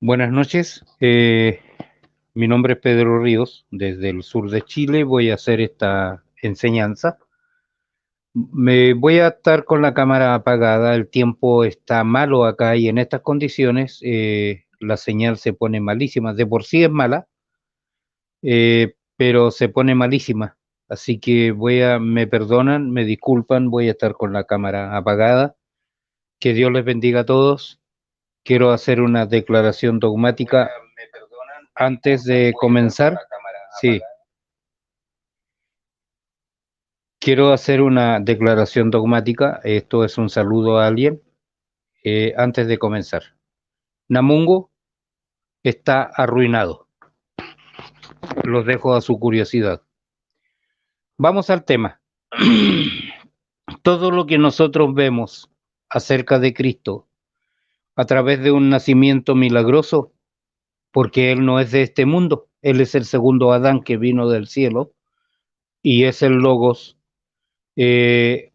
Buenas noches, mi nombre es Pedro Ríos, desde el sur de Chile voy a hacer esta enseñanza. Me voy a estar con la cámara apagada, el tiempo está malo acá y en estas condiciones la señal se pone malísima, de por sí es mala, pero se pone malísima, así que me perdonan, me disculpan, voy a estar con la cámara apagada. Que Dios les bendiga a todos. Quiero hacer una declaración dogmática antes de comenzar. Sí, quiero hacer una declaración dogmática. Esto es un saludo a alguien antes de comenzar. Namungo está arruinado. Los dejo a su curiosidad. Vamos al tema. Todo lo que nosotros vemos acerca de Cristo a través de un nacimiento milagroso, porque Él no es de este mundo, Él es el segundo Adán que vino del cielo y es el Logos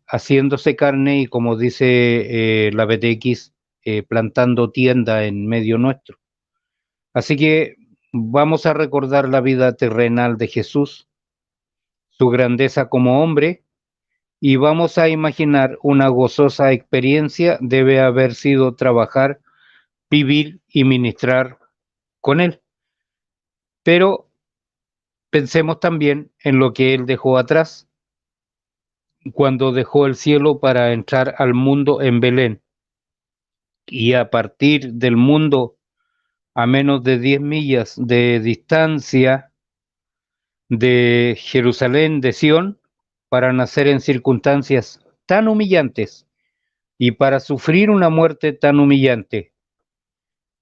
haciéndose carne y como dice la BTX, plantando tienda en medio nuestro. Así que vamos a recordar la vida terrenal de Jesús, su grandeza como hombre, y vamos a imaginar una gozosa experiencia debe haber sido trabajar, vivir y ministrar con él. Pero pensemos también en lo que él dejó atrás, cuando dejó el cielo para entrar al mundo en Belén. Y a partir del mundo, a menos de 10 millas de distancia de Jerusalén, de Sión, para nacer en circunstancias tan humillantes y para sufrir una muerte tan humillante.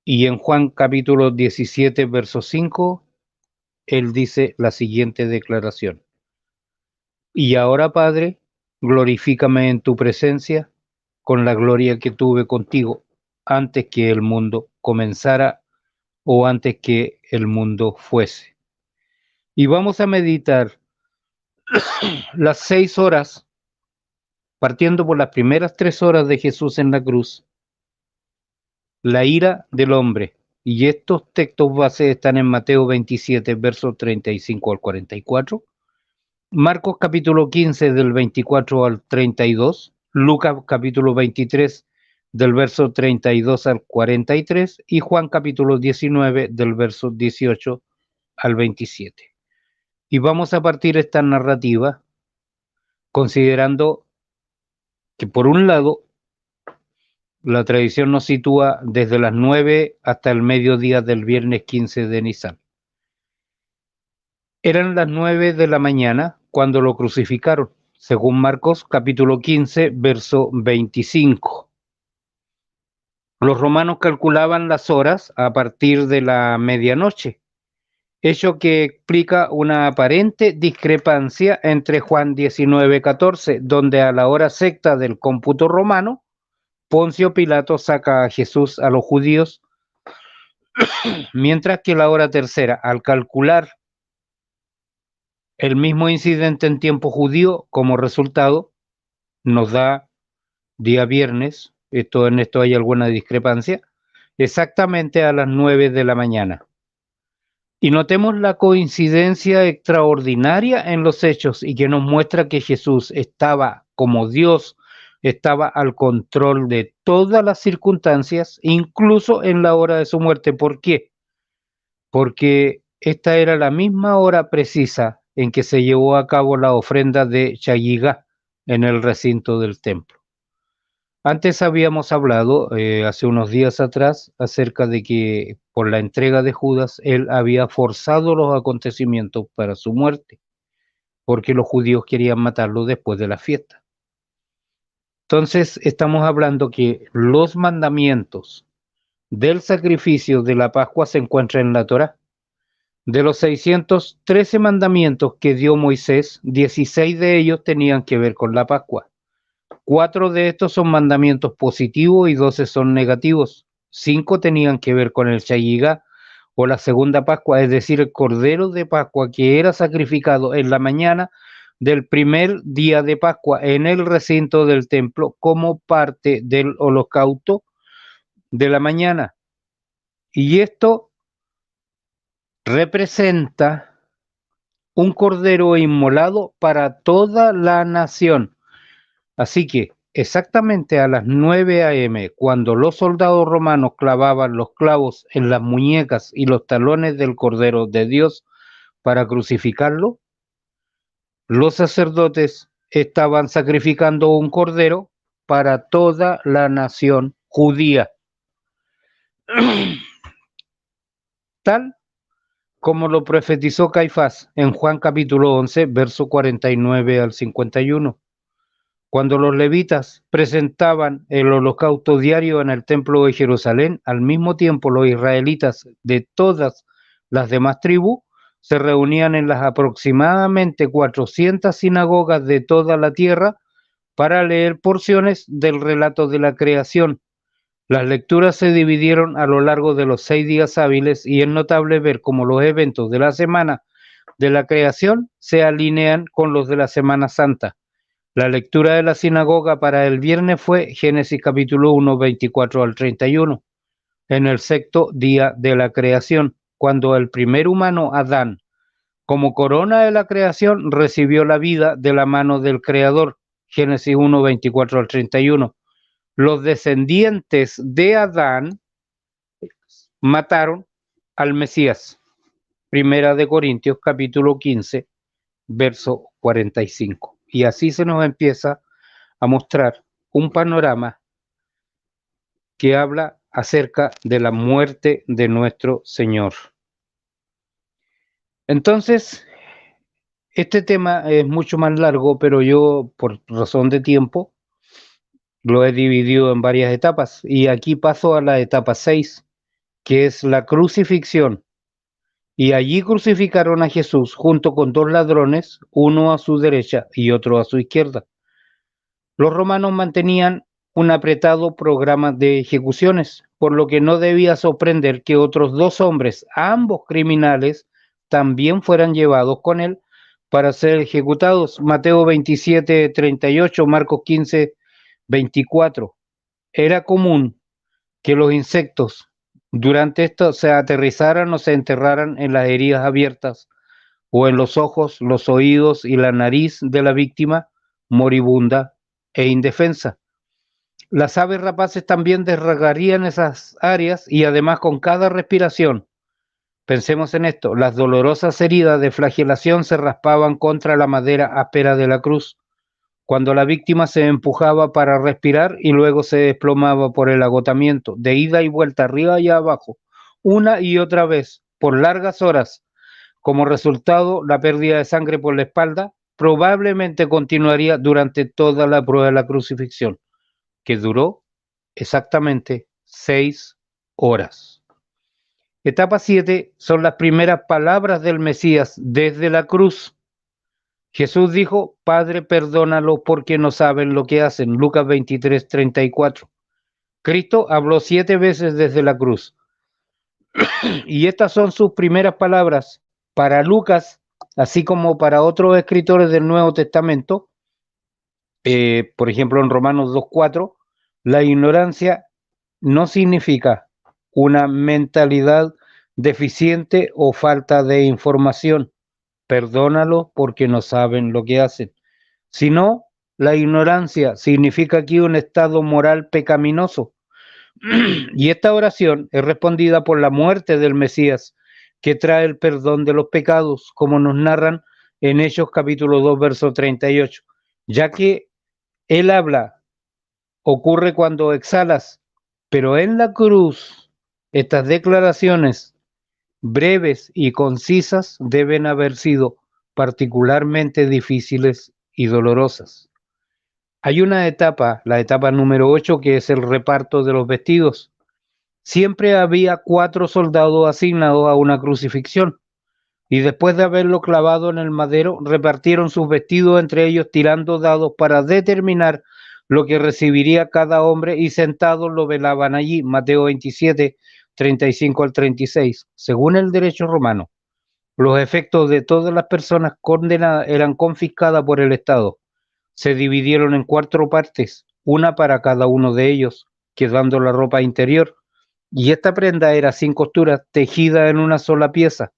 Y en Juan capítulo 17, verso 5, él dice la siguiente declaración. Y ahora, Padre, glorifícame en tu presencia con la gloria que tuve contigo antes que el mundo comenzara o antes que el mundo fuese. Y vamos a meditar las 6 horas, partiendo por las primeras 3 horas de Jesús en la cruz, la ira del hombre. Y estos textos bases están en Mateo 27, versos 35 al 44, Marcos capítulo 15 del 24 al 32, Lucas capítulo 23 del verso 32 al 43 y Juan capítulo 19 del verso 18 al 27. Y vamos a partir esta narrativa considerando que por un lado la tradición nos sitúa desde las 9 hasta el mediodía del viernes 15 de Nisan. Eran las 9 de la mañana cuando lo crucificaron, según Marcos capítulo 15, verso 25. Los romanos calculaban las horas a partir de la medianoche, hecho que explica una aparente discrepancia entre Juan 19:14, donde a la hora sexta del cómputo romano, Poncio Pilato saca a Jesús a los judíos, mientras que la hora tercera, al calcular el mismo incidente en tiempo judío, como resultado, nos da día viernes, en esto hay alguna discrepancia, exactamente a las 9 de la mañana. Y notemos la coincidencia extraordinaria en los hechos y que nos muestra que Jesús estaba como Dios, estaba al control de todas las circunstancias, incluso en la hora de su muerte. ¿Por qué? Porque esta era la misma hora precisa en que se llevó a cabo la ofrenda de Chayigá en el recinto del templo. Antes habíamos hablado, hace unos días atrás, acerca de que por la entrega de Judas, él había forzado los acontecimientos para su muerte, porque los judíos querían matarlo después de la fiesta. Entonces, estamos hablando que los mandamientos del sacrificio de la Pascua se encuentran en la Torá. De los 613 mandamientos que dio Moisés, 16 de ellos tenían que ver con la Pascua. 4 de estos son mandamientos positivos y 12 son negativos. 5 tenían que ver con el Chayigá o la segunda Pascua, es decir, el Cordero de Pascua que era sacrificado en la mañana del primer día de Pascua en el recinto del templo como parte del holocausto de la mañana. Y esto representa un cordero inmolado para toda la nación. Así que exactamente a las 9 a.m., cuando los soldados romanos clavaban los clavos en las muñecas y los talones del Cordero de Dios para crucificarlo, los sacerdotes estaban sacrificando un cordero para toda la nación judía, tal como lo profetizó Caifás en Juan capítulo 11, verso 49 al 51. Cuando los levitas presentaban el holocausto diario en el templo de Jerusalén, al mismo tiempo los israelitas de todas las demás tribus se reunían en las aproximadamente 400 sinagogas de toda la tierra para leer porciones del relato de la creación. Las lecturas se dividieron a lo largo de los 6 días hábiles y es notable ver cómo los eventos de la semana de la creación se alinean con los de la Semana Santa. La lectura de la sinagoga para el viernes fue Génesis capítulo 1, 24 al 31, en el sexto día de la creación, cuando el primer humano, Adán, como corona de la creación, recibió la vida de la mano del Creador, Génesis 1, 24 al 31. Los descendientes de Adán mataron al Mesías, Primera de Corintios capítulo 15, verso 45. Y así se nos empieza a mostrar un panorama que habla acerca de la muerte de nuestro Señor. Entonces, este tema es mucho más largo, pero yo, por razón de tiempo, lo he dividido en varias etapas. Y aquí paso a la etapa 6, que es la crucifixión. Y allí crucificaron a Jesús junto con 2 ladrones, uno a su derecha y otro a su izquierda. Los romanos mantenían un apretado programa de ejecuciones, por lo que no debía sorprender que otros 2 hombres, ambos criminales, también fueran llevados con él para ser ejecutados. Mateo 27, 38, Marcos 15, 24. Era común que los insectos durante esto se aterrizaran o se enterraran en las heridas abiertas o en los ojos, los oídos y la nariz de la víctima moribunda e indefensa. Las aves rapaces también desgarrarían esas áreas y además con cada respiración, pensemos en esto, las dolorosas heridas de flagelación se raspaban contra la madera áspera de la cruz, cuando la víctima se empujaba para respirar y luego se desplomaba por el agotamiento, de ida y vuelta arriba y abajo, una y otra vez, por largas horas. Como resultado, la pérdida de sangre por la espalda probablemente continuaría durante toda la prueba de la crucifixión, que duró exactamente 6 horas. Etapa 7 son las primeras palabras del Mesías desde la cruz. Jesús dijo, Padre, perdónalo porque no saben lo que hacen. Lucas 23, 34. Cristo habló 7 veces desde la cruz. Y estas son sus primeras palabras. Para Lucas, así como para otros escritores del Nuevo Testamento, por ejemplo en Romanos 2:4, la ignorancia no significa una mentalidad deficiente o falta de información. Perdónalo porque no saben lo que hacen. Sino, la ignorancia significa aquí un estado moral pecaminoso. Y esta oración es respondida por la muerte del Mesías, que trae el perdón de los pecados, como nos narran en Hechos capítulo 2, verso 38. Ya que él habla, ocurre cuando exhalas, pero en la cruz, estas declaraciones breves y concisas deben haber sido particularmente difíciles y dolorosas. Hay una etapa, la etapa número 8, que es el reparto de los vestidos. Siempre había 4 soldados asignados a una crucifixión, y después de haberlo clavado en el madero, repartieron sus vestidos entre ellos tirando dados para determinar lo que recibiría cada hombre, y sentados lo velaban allí. Mateo 27, 35 al 36. Según el derecho romano, los efectos de todas las personas condenadas eran confiscadas por el Estado. Se dividieron en 4 partes, una para cada uno de ellos, quedando la ropa interior, Y esta prenda era sin costuras, tejida en una sola pieza,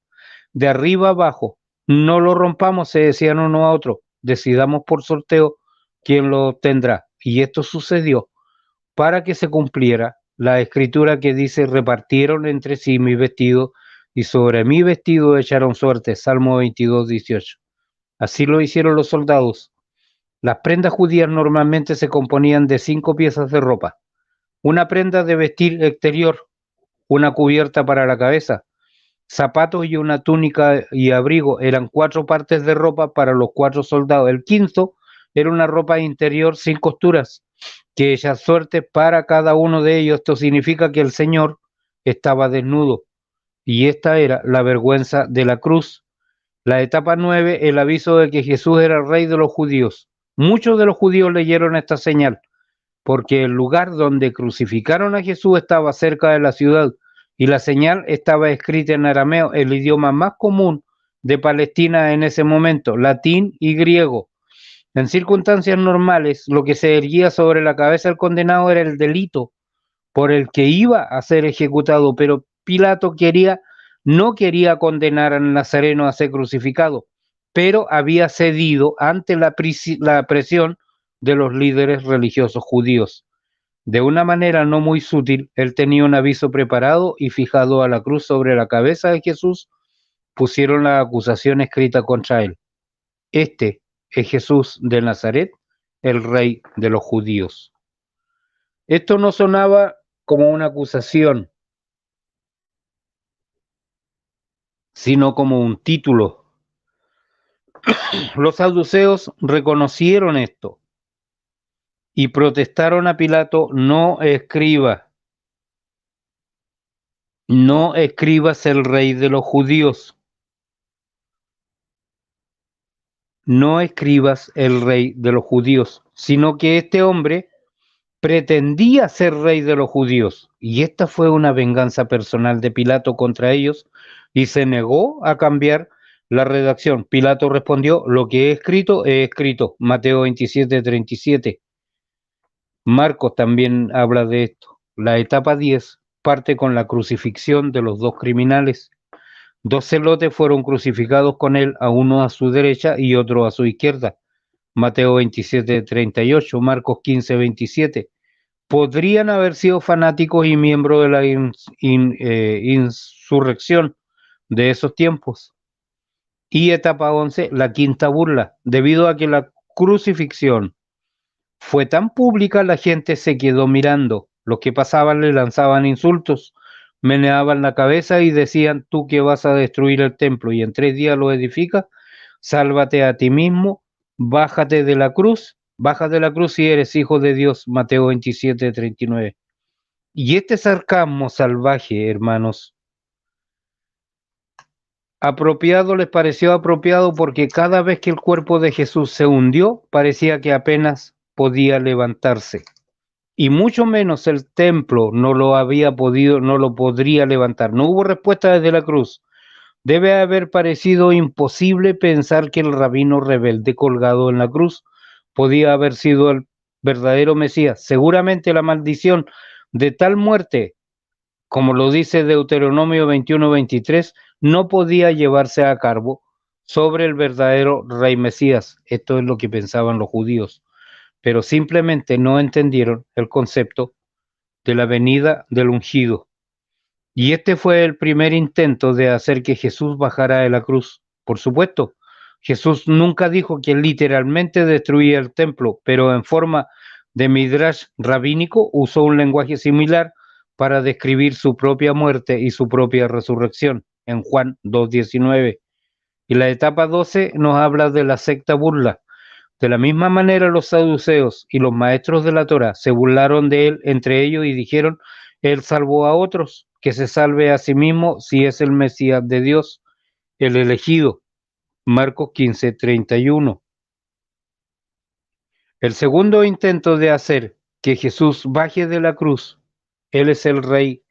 de arriba abajo. No lo rompamos, se decían uno a otro. Decidamos por sorteo quién lo obtendrá. Y esto sucedió para que se cumpliera la escritura que dice: repartieron entre sí mi vestido y sobre mi vestido echaron suerte. Salmo 22:18. Así lo hicieron los soldados. Las prendas judías normalmente se componían de 5 piezas de ropa: una prenda de vestir exterior, una cubierta para la cabeza, zapatos y una túnica y abrigo. Eran 4 partes de ropa para los 4 soldados. El quinto era una ropa interior sin costuras, que echa suerte para cada uno de ellos. Esto significa que el Señor estaba desnudo, y esta era la vergüenza de la cruz. La etapa 9, el aviso de que Jesús era el rey de los judíos. Muchos de los judíos leyeron esta señal, porque el lugar donde crucificaron a Jesús estaba cerca de la ciudad, y la señal estaba escrita en arameo, el idioma más común de Palestina en ese momento, latín y griego. En circunstancias normales, lo que se erguía sobre la cabeza del condenado era el delito por el que iba a ser ejecutado, pero Pilato no quería condenar al Nazareno a ser crucificado, pero había cedido ante la presión de los líderes religiosos judíos. De una manera no muy sutil, él tenía un aviso preparado, y fijado a la cruz sobre la cabeza de Jesús, pusieron la acusación escrita contra él: este es Jesús de Nazaret, el rey de los judíos. Esto no sonaba como una acusación, sino como un título. Los saduceos reconocieron esto y protestaron a Pilato: no escribas el rey de los judíos, no escribas el rey de los judíos, sino que este hombre pretendía ser rey de los judíos. Y esta fue una venganza personal de Pilato contra ellos, y se negó a cambiar la redacción. Pilato respondió: lo que he escrito, he escrito. Mateo 27:37. Marcos también habla de esto. La etapa 10 parte con la crucifixión de los 2 criminales. 2 celotes fueron crucificados con él, a uno a su derecha y otro a su izquierda. Mateo 27:38, Marcos 15:27. Podrían haber sido fanáticos y miembros de la insurrección de esos tiempos. Y etapa 11, la quinta burla. Debido a que la crucifixión fue tan pública, la gente se quedó mirando. Los que pasaban le lanzaban insultos, meneaban la cabeza y decían: tú que vas a destruir el templo y en 3 días lo edificas, sálvate a ti mismo, baja de la cruz si eres hijo de Dios. Mateo 27:39. Y este sarcasmo salvaje, hermanos, les pareció apropiado, porque cada vez que el cuerpo de Jesús se hundió, parecía que apenas podía levantarse. Y mucho menos el templo no lo podría levantar. No hubo respuesta desde la cruz. Debe haber parecido imposible pensar que el rabino rebelde colgado en la cruz podía haber sido el verdadero Mesías. Seguramente la maldición de tal muerte, como lo dice Deuteronomio 21:23, no podía llevarse a cabo sobre el verdadero rey Mesías. Esto es lo que pensaban los judíos, pero simplemente no entendieron el concepto de la venida del ungido. Y este fue el primer intento de hacer que Jesús bajara de la cruz. Por supuesto, Jesús nunca dijo que literalmente destruía el templo, pero en forma de midrash rabínico usó un lenguaje similar para describir su propia muerte y su propia resurrección en Juan 2:19. Y la etapa 12 nos habla de la secta burla. De la misma manera, los saduceos y los maestros de la Torá se burlaron de él entre ellos y dijeron: él salvó a otros, que se salve a sí mismo si es el Mesías de Dios, el elegido. Marcos 15:31. El segundo intento de hacer que Jesús baje de la cruz: él es el rey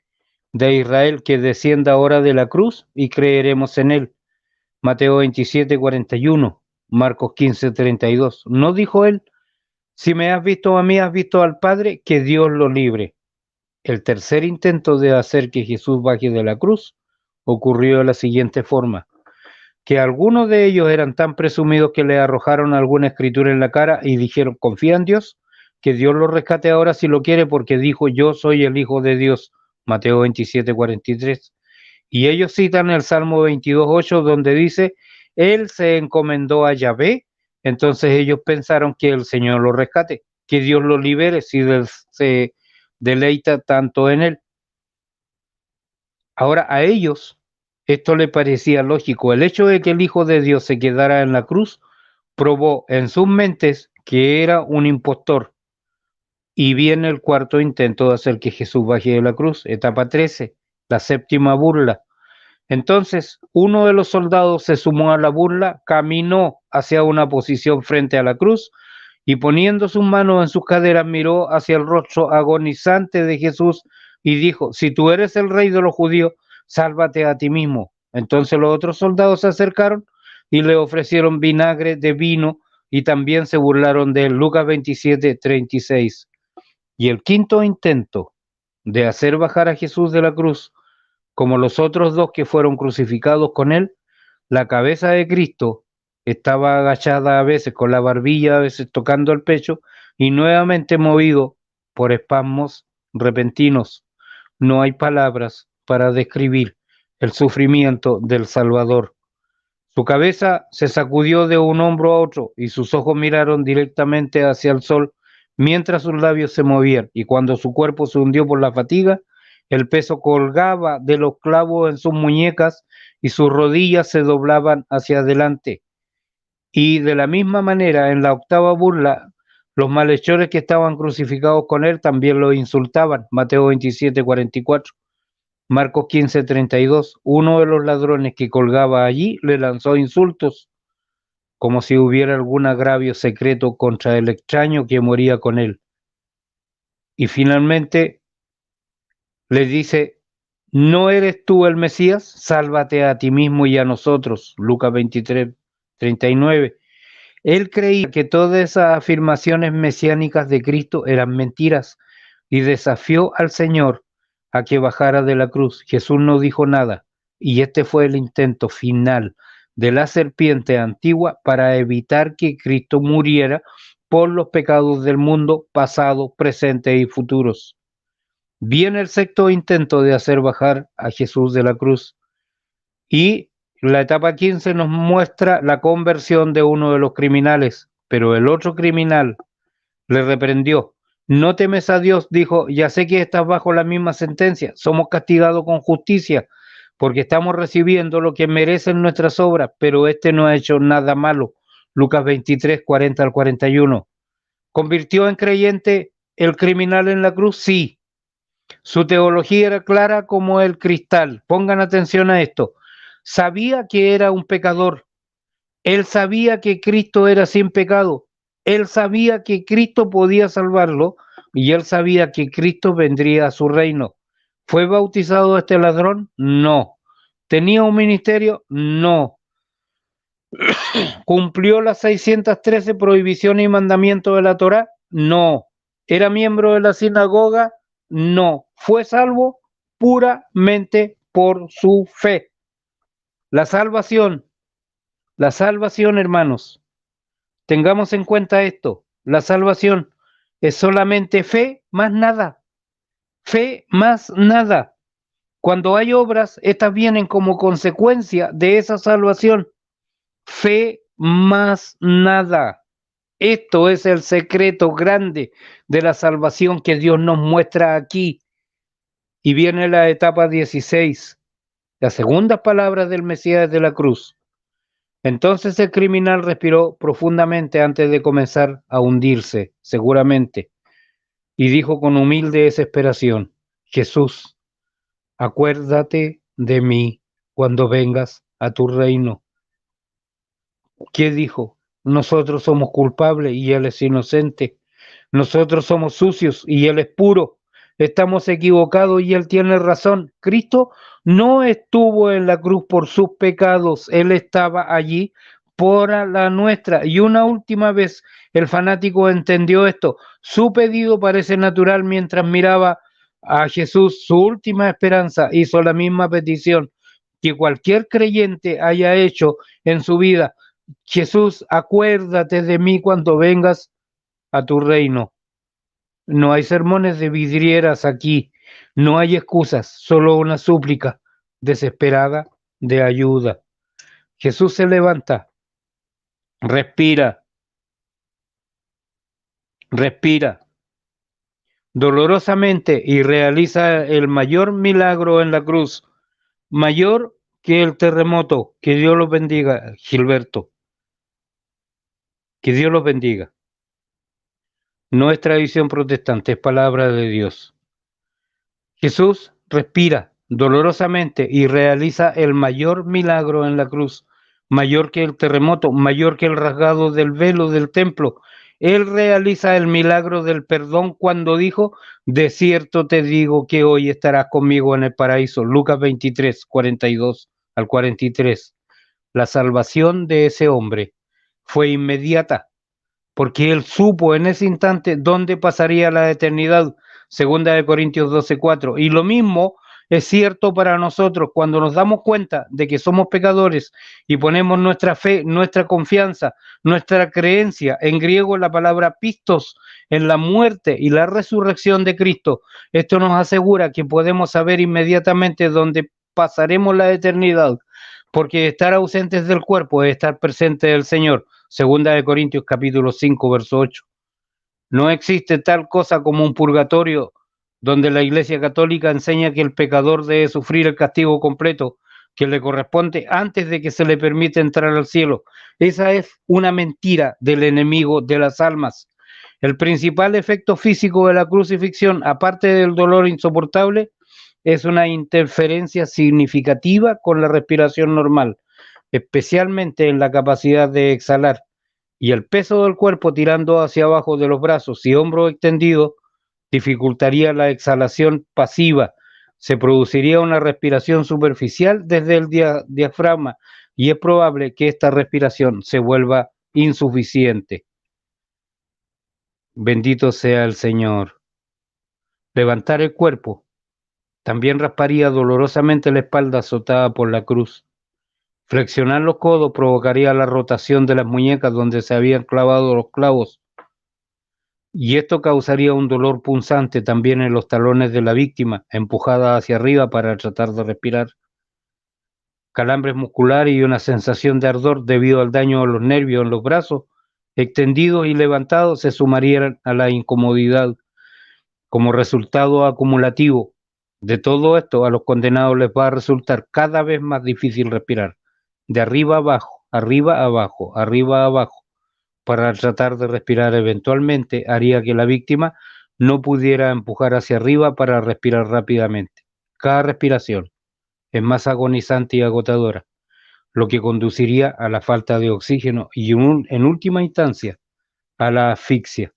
de Israel, que descienda ahora de la cruz y creeremos en él. Mateo 27:41, Marcos 15:32. ¿No dijo él: si me has visto a mí, has visto al Padre? Que Dios lo libre. El tercer intento de hacer que Jesús baje de la cruz ocurrió de la siguiente forma: que algunos de ellos eran tan presumidos que le arrojaron alguna escritura en la cara y dijeron: confía en Dios, que Dios lo rescate ahora si lo quiere, porque dijo: yo soy el Hijo de Dios. Mateo 27:43. Y ellos citan el Salmo 22:8, donde dice: Él se encomendó a Yahvé. Entonces ellos pensaron que el Señor lo rescate, que Dios lo libere si se deleita tanto en Él. Ahora a ellos esto le parecía lógico. El hecho de que el Hijo de Dios se quedara en la cruz probó en sus mentes que era un impostor. Y viene el cuarto intento de hacer que Jesús baje de la cruz, etapa 13, la séptima burla. Entonces, uno de los soldados se sumó a la burla, caminó hacia una posición frente a la cruz y poniendo sus manos en sus caderas miró hacia el rostro agonizante de Jesús y dijo: si tú eres el rey de los judíos, sálvate a ti mismo. Entonces los otros soldados se acercaron y le ofrecieron vinagre de vino y también se burlaron de él. Lucas 27:36. Y el quinto intento de hacer bajar a Jesús de la cruz, como los otros dos que fueron crucificados con él, la cabeza de Cristo estaba agachada a veces con la barbilla, a veces tocando el pecho, y nuevamente movido por espasmos repentinos. No hay palabras para describir el sufrimiento del Salvador. Su cabeza se sacudió de un hombro a otro y sus ojos miraron directamente hacia el sol mientras sus labios se movían, y cuando su cuerpo se hundió por la fatiga, el peso colgaba de los clavos en sus muñecas y sus rodillas se doblaban hacia adelante. Y de la misma manera, en la octava burla, los malhechores que estaban crucificados con él también lo insultaban. Mateo 27:44. Marcos 15:32. Uno de los ladrones que colgaba allí le lanzó insultos, como si hubiera algún agravio secreto contra el extraño que moría con él. Y finalmente le dice: ¿no eres tú el Mesías? Sálvate a ti mismo y a nosotros. Lucas 23:39. Él creía que todas esas afirmaciones mesiánicas de Cristo eran mentiras y desafió al Señor a que bajara de la cruz. Jesús no dijo nada, y este fue el intento final de la serpiente antigua para evitar que Cristo muriera por los pecados del mundo, pasados, presentes y futuros. Viene el sexto intento de hacer bajar a Jesús de la cruz, y la etapa 15 nos muestra la conversión de uno de los criminales, pero el otro criminal le reprendió. No temes a Dios, dijo: ya sé que estás bajo la misma sentencia, somos castigados con justicia, porque estamos recibiendo lo que merecen nuestras obras, pero este no ha hecho nada malo. Lucas 23:40-41. ¿Convirtió en creyente el criminal en la cruz? Sí. Su teología era clara como el cristal. Pongan atención a esto. Sabía que era un pecador. Él sabía que Cristo era sin pecado. Él sabía que Cristo podía salvarlo y él sabía que Cristo vendría a su reino. ¿Fue bautizado este ladrón? No. ¿Tenía un ministerio? No. ¿Cumplió las 613 prohibiciones y mandamientos de la Torá? No. ¿Era miembro de la sinagoga? No. ¿Fue salvo? Puramente por su fe. La salvación, hermanos, tengamos en cuenta esto: la salvación es solamente fe más nada, fe más nada. Cuando hay obras, estas vienen como consecuencia de esa salvación, fe más nada. Esto es el secreto grande de la salvación que Dios nos muestra aquí. Y viene la etapa 16, las segundas palabras del Mesías de la cruz. Entonces el criminal respiró profundamente antes de comenzar a hundirse, seguramente, y dijo con humilde desesperación: Jesús, acuérdate de mí cuando vengas a tu reino. ¿Qué dijo? Nosotros somos culpables y Él es inocente. Nosotros somos sucios y Él es puro. Estamos equivocados y Él tiene razón. Cristo no estuvo en la cruz por sus pecados. Él estaba allí por la nuestra. Y una última vez el fanático entendió esto. Su pedido parece natural mientras miraba a Jesús su última esperanza, hizo la misma petición que cualquier creyente haya hecho en su vida. Jesús, acuérdate de mí cuando vengas a tu reino. No hay sermones de vidrieras aquí, no hay excusas, solo una súplica desesperada de ayuda. Jesús se levanta, respira, respira dolorosamente y realiza el mayor milagro en la cruz, mayor que el terremoto. Que Dios los bendiga, Gilberto, que Dios los bendiga. No es tradición protestante, es palabra de Dios. Jesús respira dolorosamente y realiza el mayor milagro en la cruz, mayor que el terremoto, mayor que el rasgado del velo del templo. Él realiza el milagro del perdón cuando dijo: de cierto te digo que hoy estarás conmigo en el paraíso. Lucas 23, 42 al 43. La salvación de ese hombre fue inmediata, porque él supo en ese instante dónde pasaría la eternidad. Segunda de Corintios 12:4. Y lo mismo es cierto para nosotros cuando nos damos cuenta de que somos pecadores y ponemos nuestra fe, nuestra confianza, nuestra creencia, en griego la palabra pistos, en la muerte y la resurrección de Cristo. Esto nos asegura que podemos saber inmediatamente dónde pasaremos la eternidad, porque estar ausentes del cuerpo es estar presente del Señor. Segunda de Corintios capítulo 5, verso 8. No existe tal cosa como un purgatorio, donde la Iglesia Católica enseña que el pecador debe sufrir el castigo completo que le corresponde antes de que se le permita entrar al cielo. Esa es una mentira del enemigo de las almas. El principal efecto físico de la crucifixión, aparte del dolor insoportable, es una interferencia significativa con la respiración normal, especialmente en la capacidad de exhalar, y el peso del cuerpo tirando hacia abajo de los brazos y hombros extendidos dificultaría la exhalación pasiva. Se produciría una respiración superficial desde el diafragma y es probable que esta respiración se vuelva insuficiente. Bendito sea el Señor. Levantar el cuerpo también rasparía dolorosamente la espalda azotada por la cruz. Flexionar los codos provocaría la rotación de las muñecas donde se habían clavado los clavos, y esto causaría un dolor punzante también en los talones de la víctima, empujada hacia arriba para tratar de respirar. Calambres musculares y una sensación de ardor debido al daño a los nervios en los brazos, extendidos y levantados, se sumarían a la incomodidad. Como resultado acumulativo de todo esto, a los condenados les va a resultar cada vez más difícil respirar, de arriba abajo, arriba abajo, arriba abajo, para tratar de respirar. Eventualmente haría que la víctima no pudiera empujar hacia arriba para respirar rápidamente. Cada respiración es más agonizante y agotadora, lo que conduciría a la falta de oxígeno y en última instancia a la asfixia.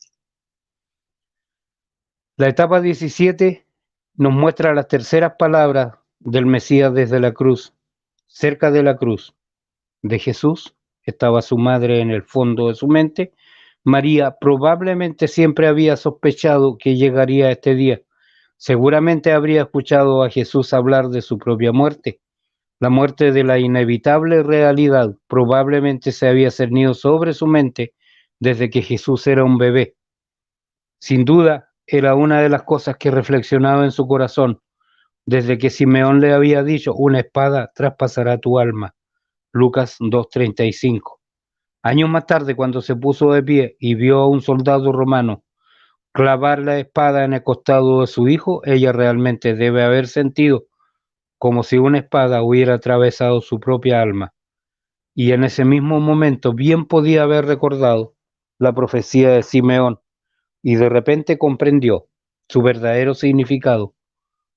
La etapa 17 nos muestra las terceras palabras del Mesías desde la cruz. Cerca de la cruz de Jesús estaba su madre en el fondo de su mente. María probablemente siempre había sospechado que llegaría este día. Seguramente habría escuchado a Jesús hablar de su propia muerte, la muerte de la inevitable realidad. Probablemente se había cernido sobre su mente desde que Jesús era un bebé. Sin duda, era una de las cosas que reflexionaba en su corazón, desde que Simeón le había dicho: una espada traspasará tu alma. Lucas 2:35. Años más tarde, cuando se puso de pie y vio a un soldado romano clavar la espada en el costado de su hijo, ella realmente debe haber sentido como si una espada hubiera atravesado su propia alma. Y en ese mismo momento bien podía haber recordado la profecía de Simeón, y de repente comprendió su verdadero significado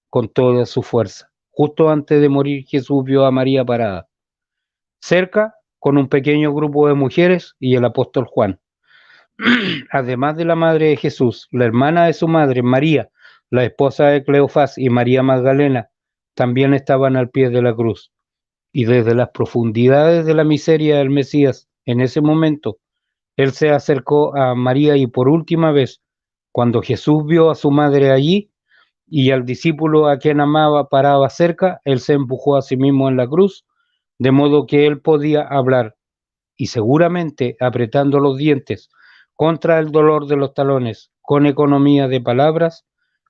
con toda su fuerza. Justo antes de morir, Jesús vio a María parada cerca con un pequeño grupo de mujeres y el apóstol Juan. Además de la madre de Jesús, la hermana de su madre, María, la esposa de Cleofás, y María Magdalena, también estaban al pie de la cruz. Y desde las profundidades de la miseria del Mesías, en ese momento, él se acercó a María y por última vez, cuando Jesús vio a su madre allí, y al discípulo a quien amaba paraba cerca, él se empujó a sí mismo en la cruz, de modo que él podía hablar, y seguramente apretando los dientes contra el dolor de los talones, con economía de palabras,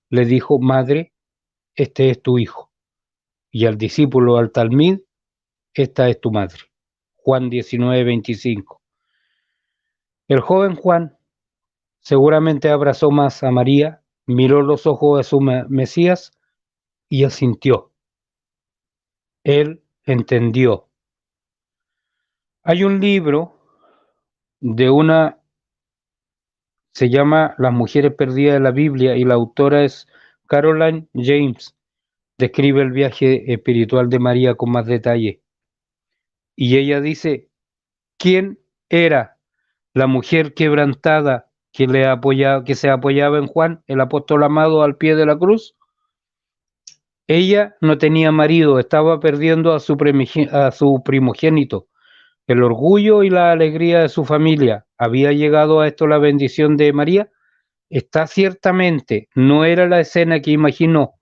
le dijo: Madre, este es tu hijo. Y al discípulo, al talmid: esta es tu madre. Juan 19:25. El joven Juan seguramente abrazó más a María, miró los ojos de su Mesías y asintió. Él entendió. Hay un libro de se llama Las mujeres perdidas de la Biblia, y la autora es Caroline James. Describe el viaje espiritual de María con más detalle. Y ella dice: ¿quién era la mujer quebrantada que se apoyaba en Juan, el apóstol amado, al pie de la cruz? Ella no tenía marido, estaba perdiendo a su primogénito. El orgullo y la alegría de su familia. ¿Había llegado a esto la bendición de María? Esta ciertamente no era la escena que imaginó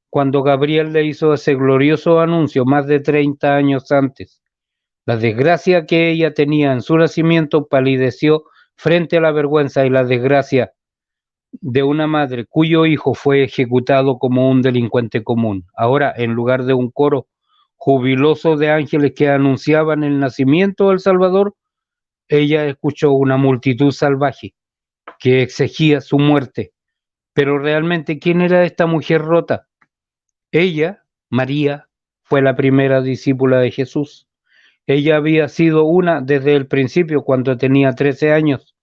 cuando Gabriel le hizo ese glorioso anuncio más de 30 años antes. La desgracia que ella tenía en su nacimiento palideció frente a la vergüenza y la desgracia de una madre cuyo hijo fue ejecutado como un delincuente común. Ahora, en lugar de un coro jubiloso de ángeles que anunciaban el nacimiento del Salvador, ella escuchó una multitud salvaje que exigía su muerte. Pero realmente, ¿quién era esta mujer rota? Ella, María, fue la primera discípula de Jesús. Ella había sido una desde el principio, cuando tenía 13 años.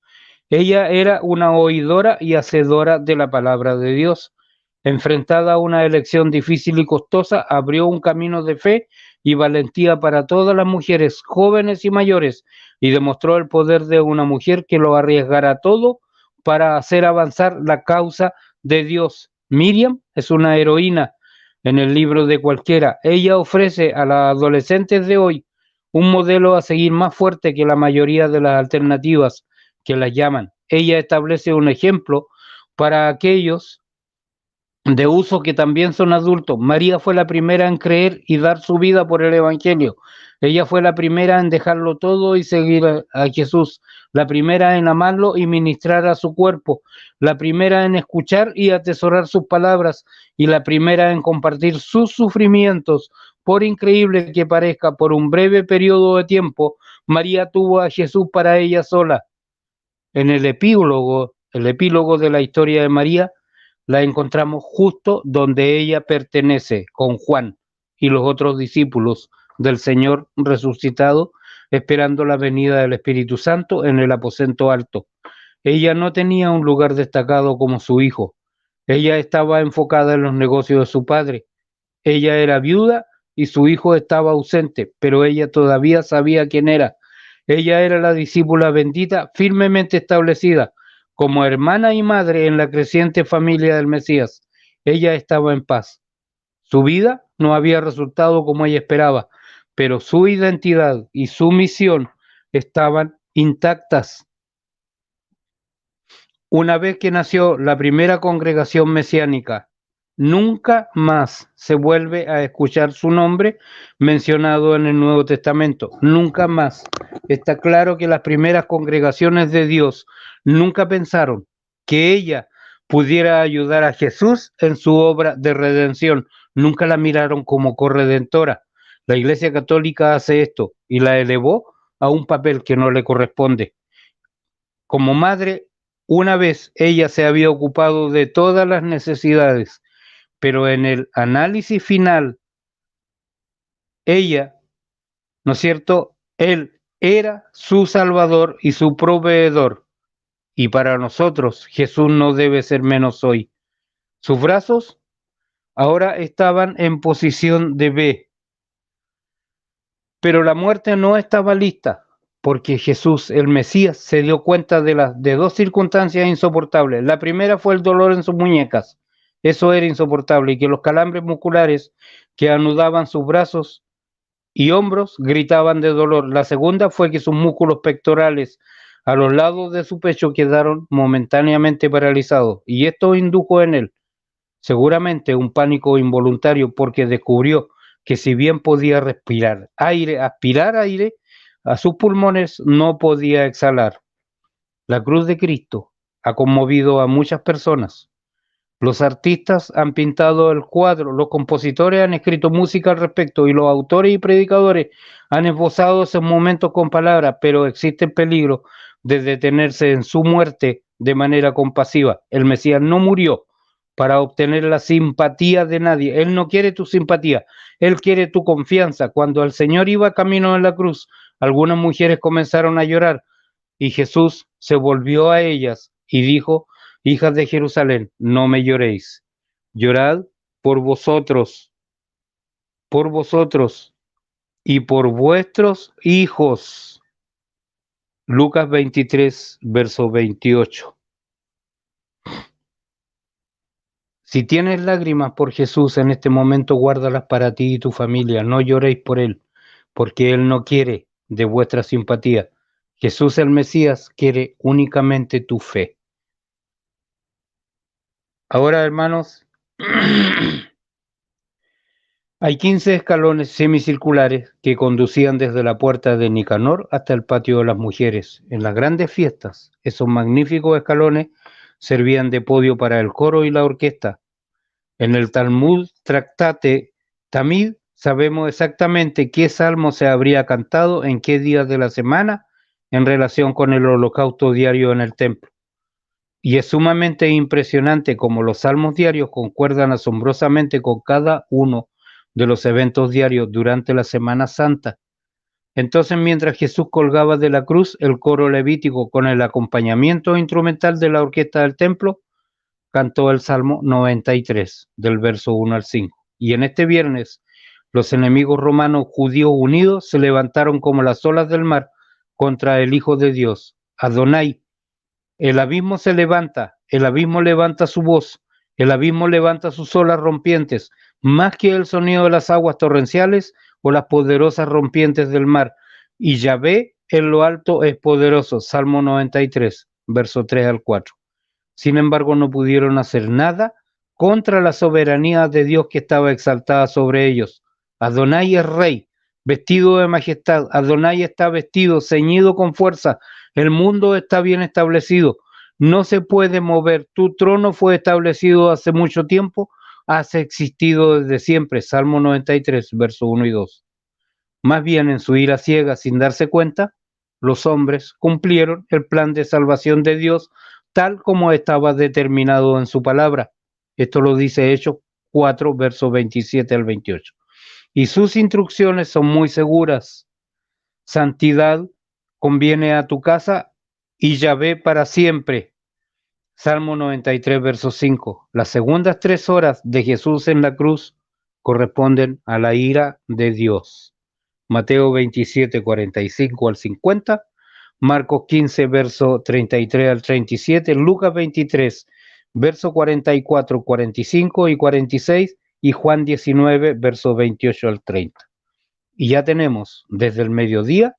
Ella era una oidora y hacedora de la palabra de Dios. Enfrentada a una elección difícil y costosa, abrió un camino de fe y valentía para todas las mujeres, jóvenes y mayores, y demostró el poder de una mujer que lo arriesgara todo para hacer avanzar la causa de Dios. Miriam es una heroína en el libro de cualquiera. Ella ofrece a las adolescentes de hoy un modelo a seguir más fuerte que la mayoría de las alternativas que las llaman. Ella establece un ejemplo para aquellos de uso que también son adultos. María fue la primera en creer y dar su vida por el Evangelio. Ella fue la primera en dejarlo todo y seguir a Jesús, la primera en amarlo y ministrar a su cuerpo, la primera en escuchar y atesorar sus palabras, y la primera en compartir sus sufrimientos. Por increíble que parezca, por un breve periodo de tiempo, María tuvo a Jesús para ella sola. En el epílogo de la historia de María, la encontramos justo donde ella pertenece, con Juan y los otros discípulos del Señor resucitado, esperando la venida del Espíritu Santo en el aposento alto. Ella no tenía un lugar destacado como su hijo. Ella estaba enfocada en los negocios de su padre. Ella era viuda y su hijo estaba ausente, pero ella todavía sabía quién era. Ella era la discípula bendita, firmemente establecida como hermana y madre en la creciente familia del Mesías. Ella estaba en paz. Su vida no había resultado como ella esperaba, pero su identidad y su misión estaban intactas. Una vez que nació la primera congregación mesiánica, nunca más se vuelve a escuchar su nombre mencionado en el Nuevo Testamento. Nunca más. Está claro que las primeras congregaciones de Dios nunca pensaron que ella pudiera ayudar a Jesús en su obra de redención. Nunca la miraron como corredentora. La Iglesia Católica hace esto y la elevó a un papel que no le corresponde. Como madre, una vez ella se había ocupado de todas las necesidades, pero en el análisis final, ella, ¿no es cierto? Él era su Salvador y su proveedor. Y para nosotros, Jesús no debe ser menos hoy. Sus brazos ahora estaban en posición de B, pero la muerte no estaba lista, porque Jesús, el Mesías, se dio cuenta de dos circunstancias insoportables. La primera fue el dolor en sus muñecas. Eso era insoportable, y que los calambres musculares que anudaban sus brazos y hombros gritaban de dolor. La segunda fue que sus músculos pectorales a los lados de su pecho quedaron momentáneamente paralizados, y esto indujo en él Seguramente un pánico involuntario porque descubrió que si bien podía respirar aire, aspirar aire a sus pulmones, no podía exhalar. La cruz de Cristo ha conmovido a muchas personas. Los artistas han pintado el cuadro, los compositores han escrito música al respecto y los autores y predicadores han esbozado esos momentos con palabras, pero existe el peligro de detenerse en su muerte de manera compasiva. El Mesías no murió para obtener la simpatía de nadie. Él no quiere tu simpatía, Él quiere tu confianza. Cuando el Señor iba camino en la cruz, algunas mujeres comenzaron a llorar y Jesús se volvió a ellas y dijo: hijas de Jerusalén, no me lloréis, llorad por vosotros y por vuestros hijos. Lucas 23, verso 28. Si tienes lágrimas por Jesús en este momento, guárdalas para ti y tu familia. No lloréis por Él, porque Él no quiere de vuestra simpatía. Jesús el Mesías quiere únicamente tu fe. Ahora, hermanos, hay 15 escalones semicirculares que conducían desde la puerta de Nicanor hasta el patio de las mujeres. En las grandes fiestas, esos magníficos escalones servían de podio para el coro y la orquesta. En el Talmud Tractate Tamid sabemos exactamente qué salmo se habría cantado en qué días de la semana en relación con el holocausto diario en el templo. Y es sumamente impresionante cómo los salmos diarios concuerdan asombrosamente con cada uno de los eventos diarios durante la Semana Santa. Entonces, mientras Jesús colgaba de la cruz, el coro levítico, con el acompañamiento instrumental de la orquesta del templo, cantó el Salmo 93, del verso 1 al 5. Y en este viernes, los enemigos romanos judíos unidos se levantaron como las olas del mar contra el Hijo de Dios, Adonai. El abismo se levanta, el abismo levanta su voz, el abismo levanta sus olas rompientes, más que el sonido de las aguas torrenciales o las poderosas rompientes del mar. Y Yahvé en lo alto es poderoso. Salmo 93, verso 3 al 4. Sin embargo, no pudieron hacer nada contra la soberanía de Dios que estaba exaltada sobre ellos. Adonai es rey, vestido de majestad. Adonai está vestido, ceñido con fuerza. El mundo está bien establecido. No se puede mover. Tu trono fue establecido hace mucho tiempo. Has existido desde siempre. Salmo 93, verso 1 y 2. Más bien, en su ira ciega, sin darse cuenta, los hombres cumplieron el plan de salvación de Dios tal como estaba determinado en su palabra. Esto lo dice Hechos 4, versos 27 al 28. Y sus instrucciones son muy seguras. Santidad conviene a tu casa y Yahvé para siempre. Salmo 93, verso 5. Las segundas 3 horas de Jesús en la cruz corresponden a la ira de Dios. Mateo 27, 45 al 50, Marcos 15, verso 33 al 37, Lucas 23, verso 44, 45 y 46, y Juan 19, verso 28 al 30. Y ya tenemos desde el mediodía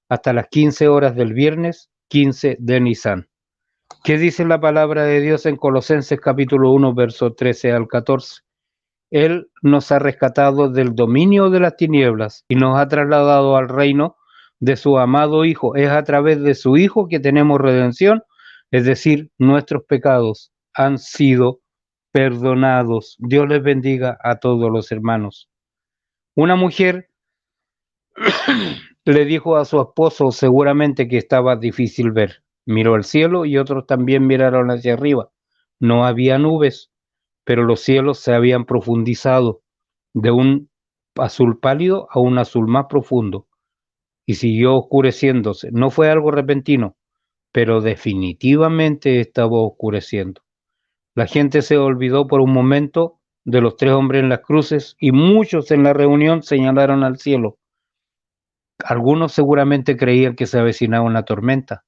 hasta las 15 horas del viernes 15 de Nisan. ¿Qué dice la palabra de Dios en Colosenses capítulo 1, verso 13 al 14? Él nos ha rescatado del dominio de las tinieblas y nos ha trasladado al reino de su amado Hijo. Es a través de su Hijo que tenemos redención, es decir, nuestros pecados han sido perdonados. Dios les bendiga a todos los hermanos. Una mujer le dijo a su esposo, seguramente que estaba difícil ver. Miró al cielo y otros también miraron hacia arriba. No había nubes, pero los cielos se habían profundizado de un azul pálido a un azul más profundo y siguió oscureciéndose. No fue algo repentino, pero definitivamente estaba oscureciendo. La gente se olvidó por un momento de los 3 hombres en las cruces y muchos en la reunión señalaron al cielo. Algunos seguramente creían que se avecinaba una tormenta.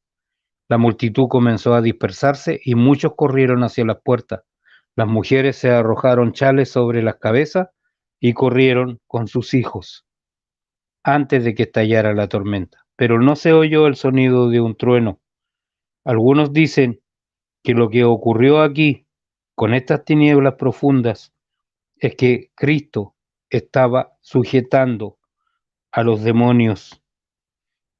La multitud comenzó a dispersarse y muchos corrieron hacia las puertas. Las mujeres se arrojaron chales sobre las cabezas y corrieron con sus hijos antes de que estallara la tormenta. Pero no se oyó el sonido de un trueno. Algunos dicen que lo que ocurrió aquí Con estas tinieblas profundas es que Cristo estaba sujetando a los demonios.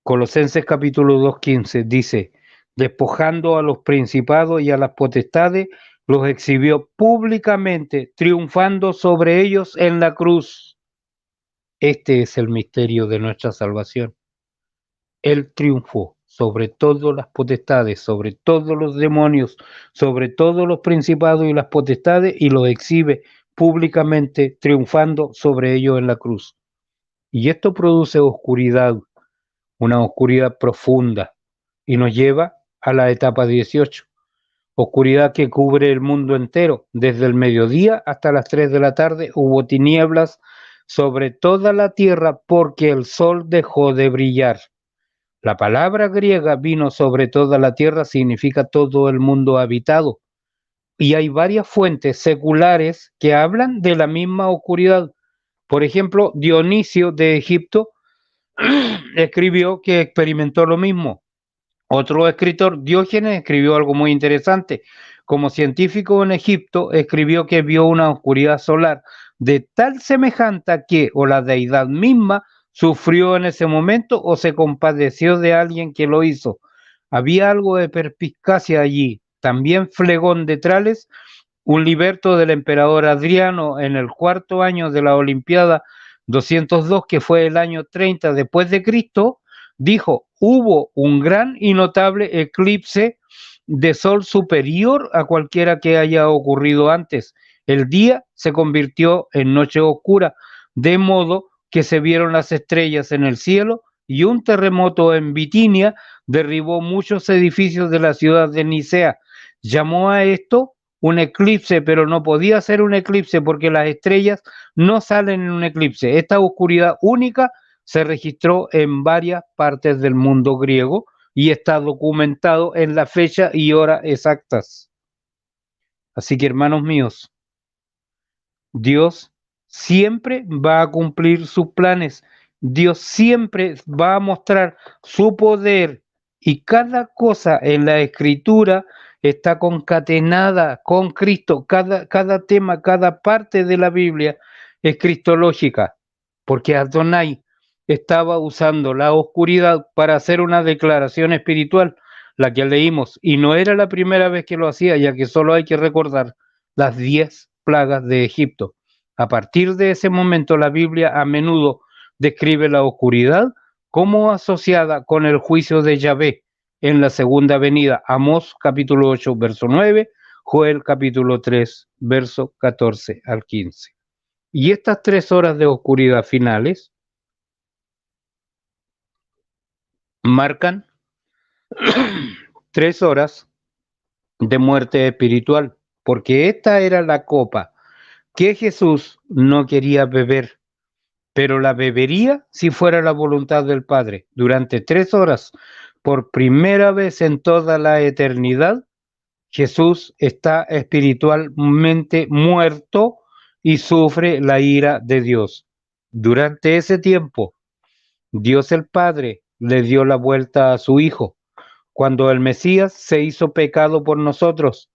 Colosenses capítulo 2:15 dice, despojando a los principados y a las potestades, los exhibió públicamente, triunfando sobre ellos en la cruz. Este es el misterio de nuestra salvación. Él triunfó sobre todas las potestades, sobre todos los demonios, sobre todos los principados y las potestades, y los exhibe públicamente, triunfando sobre ellos en la cruz. Y esto produce oscuridad, una oscuridad profunda, y nos lleva a la etapa 18. Oscuridad que cubre el mundo entero. Desde el mediodía hasta las 3 de la tarde hubo tinieblas sobre toda la tierra porque el sol dejó de brillar. La palabra griega vino sobre toda la tierra significa todo el mundo habitado. Y hay varias fuentes seculares que hablan de la misma oscuridad. Por ejemplo, Dionisio de Egipto escribió que experimentó lo mismo. Otro escritor, Diógenes, escribió algo muy interesante. Como científico en Egipto, escribió que vio una oscuridad solar de tal semejanza que o la deidad misma sufrió en ese momento o se compadeció de alguien que lo hizo. Había algo de perspicacia allí. También Flegón de Trales, un liberto del emperador Adriano en el cuarto año de la Olimpiada 202, que fue el año 30 después de Cristo, dijo, hubo un gran y notable eclipse de sol superior a cualquiera que haya ocurrido antes. El día se convirtió en noche oscura, de modo que se vieron las estrellas en el cielo y un terremoto en Bitinia derribó muchos edificios de la ciudad de Nicea. Llamó a esto un eclipse, pero no podía ser un eclipse porque las estrellas no salen en un eclipse. Esta oscuridad única se registró en varias partes del mundo griego y está documentado en la fecha y hora exactas. Así que, hermanos míos, Dios siempre va a cumplir sus planes. Dios siempre va a mostrar su poder y cada cosa en la escritura está concatenada con Cristo. Cada tema, cada parte de la Biblia es cristológica, porque Adonai estaba usando la oscuridad para hacer una declaración espiritual, la que leímos, y no era la primera vez que lo hacía, ya que solo hay que recordar las 10 plagas de Egipto. A partir de ese momento, la Biblia a menudo describe la oscuridad como asociada con el juicio de Yahvé en la segunda venida. Amós capítulo 8, verso 9, Joel capítulo 3, verso 14 al 15. Y estas 3 horas de oscuridad finales marcan 3 horas de muerte espiritual, porque esta era la copa que Jesús no quería beber, pero la bebería si fuera la voluntad del Padre. Durante 3 horas, por primera vez en toda la eternidad, Jesús está espiritualmente muerto y sufre la ira de Dios. Durante ese tiempo, Dios el Padre le dio la vuelta a su Hijo, cuando el Mesías se hizo pecado por nosotros.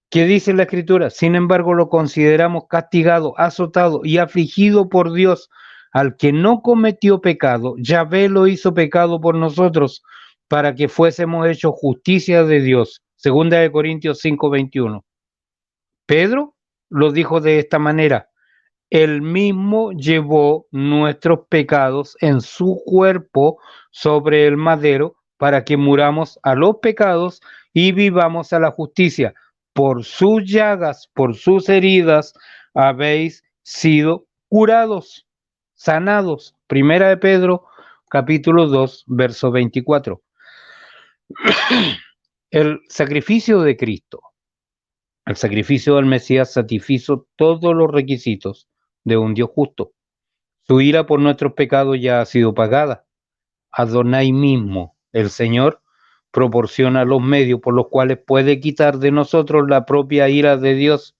¿Qué dice la Escritura? Sin embargo, lo consideramos castigado, azotado y afligido por Dios, al que no cometió pecado. Yahvé lo hizo pecado por nosotros, para que fuésemos hechos justicia de Dios. Segunda de Corintios 5:21. Pedro lo dijo de esta manera: Él mismo llevó nuestros pecados en su cuerpo sobre el madero, para que muramos a los pecados y vivamos a la justicia. Por sus llagas, por sus heridas, habéis sido curados, sanados. Primera de Pedro, capítulo 2, verso 24. El sacrificio de Cristo, el sacrificio del Mesías satisfizo todos los requisitos de un Dios justo. Su ira por nuestros pecados ya ha sido pagada. Adonai mismo, el Señor, proporciona los medios por los cuales puede quitar de nosotros la propia ira de Dios.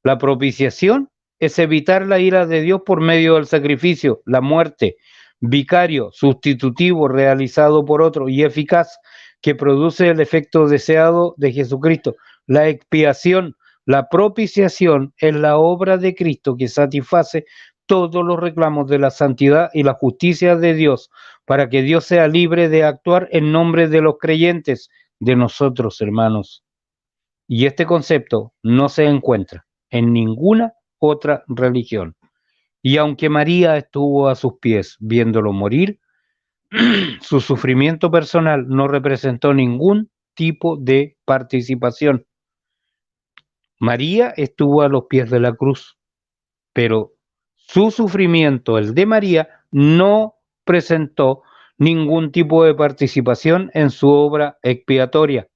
La propiciación es evitar la ira de Dios por medio del sacrificio, la muerte, vicario, sustitutivo, realizado por otro y eficaz, que produce el efecto deseado de Jesucristo. La expiación, La propiciación es la obra de Cristo que satisface todos los reclamos de la santidad y la justicia de Dios, para que Dios sea libre de actuar en nombre de los creyentes, de nosotros, hermanos. Y este concepto no se encuentra en ninguna otra religión. Y aunque María estuvo a sus pies viéndolo morir, su sufrimiento personal no representó ningún tipo de participación. María estuvo a los pies de la cruz, pero su sufrimiento, el de María, no presentó ningún tipo de participación en su obra expiatoria.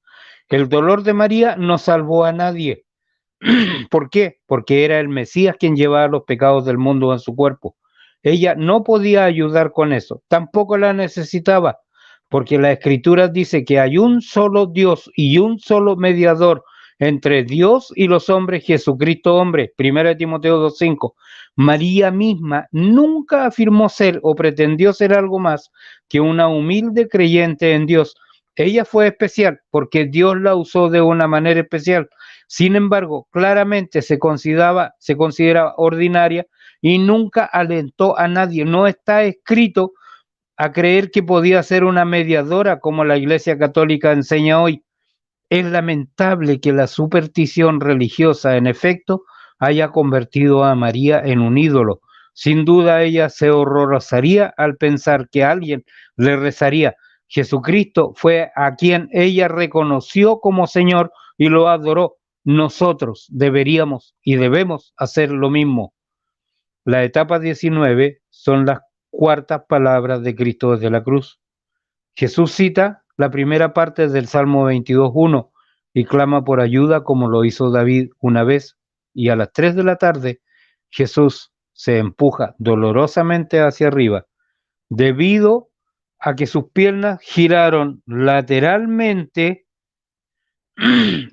El dolor de María no salvó a nadie. ¿Por qué? Porque era el Mesías quien llevaba los pecados del mundo en su cuerpo. Ella no podía ayudar con eso, tampoco la necesitaba, porque la Escritura dice que hay un solo Dios y un solo mediador entre Dios y los hombres, Jesucristo hombre, 1 Timoteo 2:5. María misma nunca afirmó ser o pretendió ser algo más que una humilde creyente en Dios. Ella fue especial porque Dios la usó de una manera especial. Sin embargo, claramente se consideraba ordinaria y nunca alentó a nadie. No está escrito a creer que podía ser una mediadora como la Iglesia Católica enseña hoy. Es lamentable que la superstición religiosa, en efecto, haya convertido a María en un ídolo. Sin duda ella se horrorizaría al pensar que alguien le rezaría. Jesucristo fue a quien ella reconoció como Señor y lo adoró. Nosotros deberíamos y debemos hacer lo mismo. La etapa 19 son las cuartas palabras de Cristo desde la cruz. Jesús cita la primera parte del Salmo 22:1 y clama por ayuda como lo hizo David una vez, y a las 3 de la tarde Jesús se empuja dolorosamente hacia arriba debido a que sus piernas giraron lateralmente.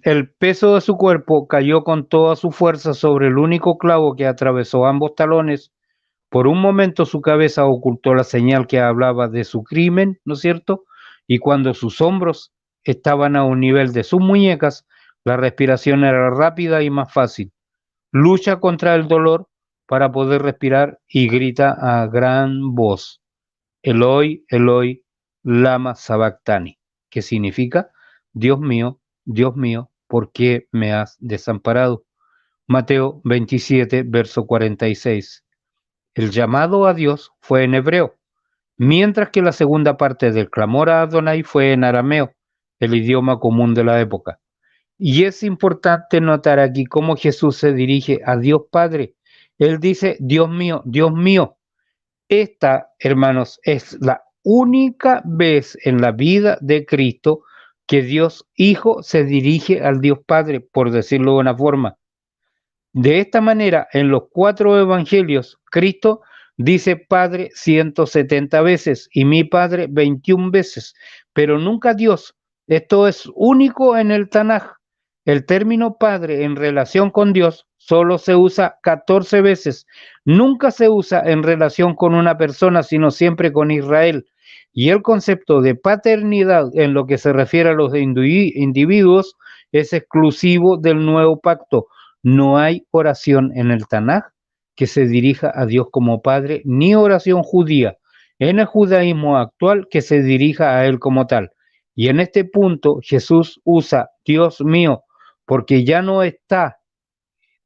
El peso de su cuerpo cayó con toda su fuerza sobre el único clavo que atravesó ambos talones. Por un momento su cabeza ocultó la señal que hablaba de su crimen, ¿no es cierto? Y cuando sus hombros estaban a un nivel de sus muñecas, la respiración era rápida y más fácil. Lucha contra el dolor para poder respirar y grita a gran voz: Eloi, Eloi, lama sabactani, que significa: Dios mío, ¿por qué me has desamparado? Mateo 27, verso 46. El llamado a Dios fue en hebreo, mientras que la segunda parte del clamor a Adonai fue en arameo, el idioma común de la época. Y es importante notar aquí cómo Jesús se dirige a Dios Padre. Él dice: Dios mío, Dios mío. Esta, hermanos, es la única vez en la vida de Cristo que Dios Hijo se dirige al Dios Padre, por decirlo de una forma. De esta manera, en los 4 evangelios, Cristo dice Padre 170 veces y mi Padre 21 veces, pero nunca Dios. Esto es único en el Tanaj. El término Padre en relación con Dios solo se usa 14 veces. Nunca se usa en relación con una persona, sino siempre con Israel. Y el concepto de paternidad en lo que se refiere a los individuos es exclusivo del nuevo pacto. No hay oración en el Tanaj que se dirija a Dios como Padre, ni oración judía en el judaísmo actual que se dirija a Él como tal. Y en este punto Jesús usa Dios mío, porque ya no está,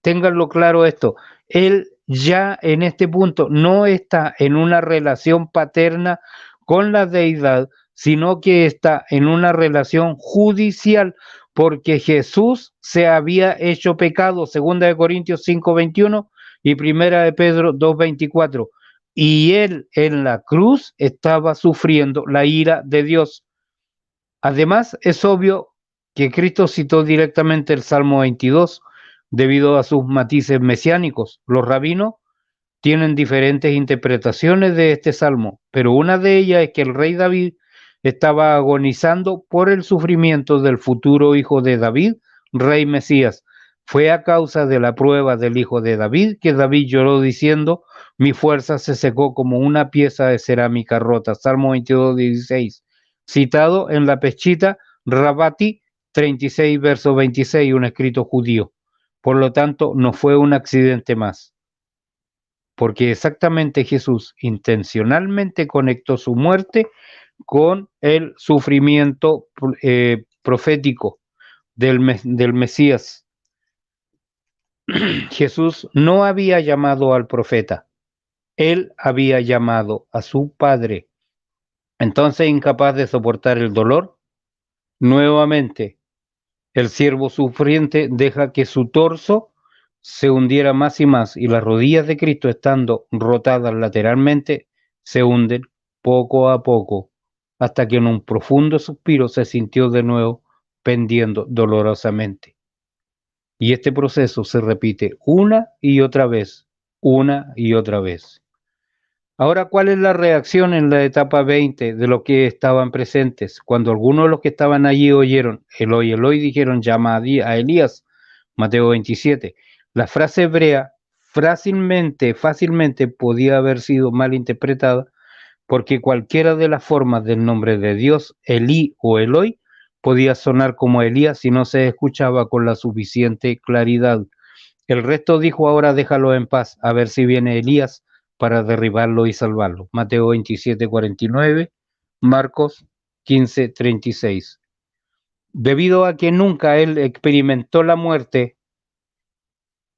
ténganlo claro esto, Él ya en este punto no está en una relación paterna con la deidad, sino que está en una relación judicial, porque Jesús se había hecho pecado, 2 Corintios 5:21 y 1 Pedro 2:24, y él en la cruz estaba sufriendo la ira de Dios. Además, es obvio que Cristo citó directamente el Salmo 22 debido a sus matices mesiánicos. Los rabinos tienen diferentes interpretaciones de este salmo, pero una de ellas es que el rey David estaba agonizando por el sufrimiento del futuro hijo de David, rey Mesías. Fue a causa de la prueba del hijo de David que David lloró diciendo: mi fuerza se secó como una pieza de cerámica rota. Salmo 22:16, citado en la Peshita Rabati 36, verso 26, un escrito judío. Por lo tanto, no fue un accidente más, porque exactamente Jesús intencionalmente conectó su muerte con el sufrimiento profético del Mesías. Jesús no había llamado al profeta, él había llamado a su Padre. Entonces, incapaz de soportar el dolor, nuevamente el siervo sufriente deja que su torso se hundiera más y más, y las rodillas de Cristo, estando rotadas lateralmente, se hunden poco a poco, hasta que en un profundo suspiro se sintió de nuevo pendiendo dolorosamente. Y este proceso se repite una y otra vez, una y otra vez. Ahora, ¿cuál es la reacción en la etapa 20 de los que estaban presentes? Cuando algunos de los que estaban allí oyeron, Eloi, Eloi, dijeron, llama a Elías, Mateo 27. La frase hebrea fácilmente podía haber sido mal interpretada porque cualquiera de las formas del nombre de Dios, Elí o Eloi, podía sonar como Elías si no se escuchaba con la suficiente claridad. El resto dijo, ahora déjalo en paz, a ver si viene Elías para derribarlo y salvarlo. Mateo 27:49, Marcos 15:36. Debido a que nunca él experimentó la muerte,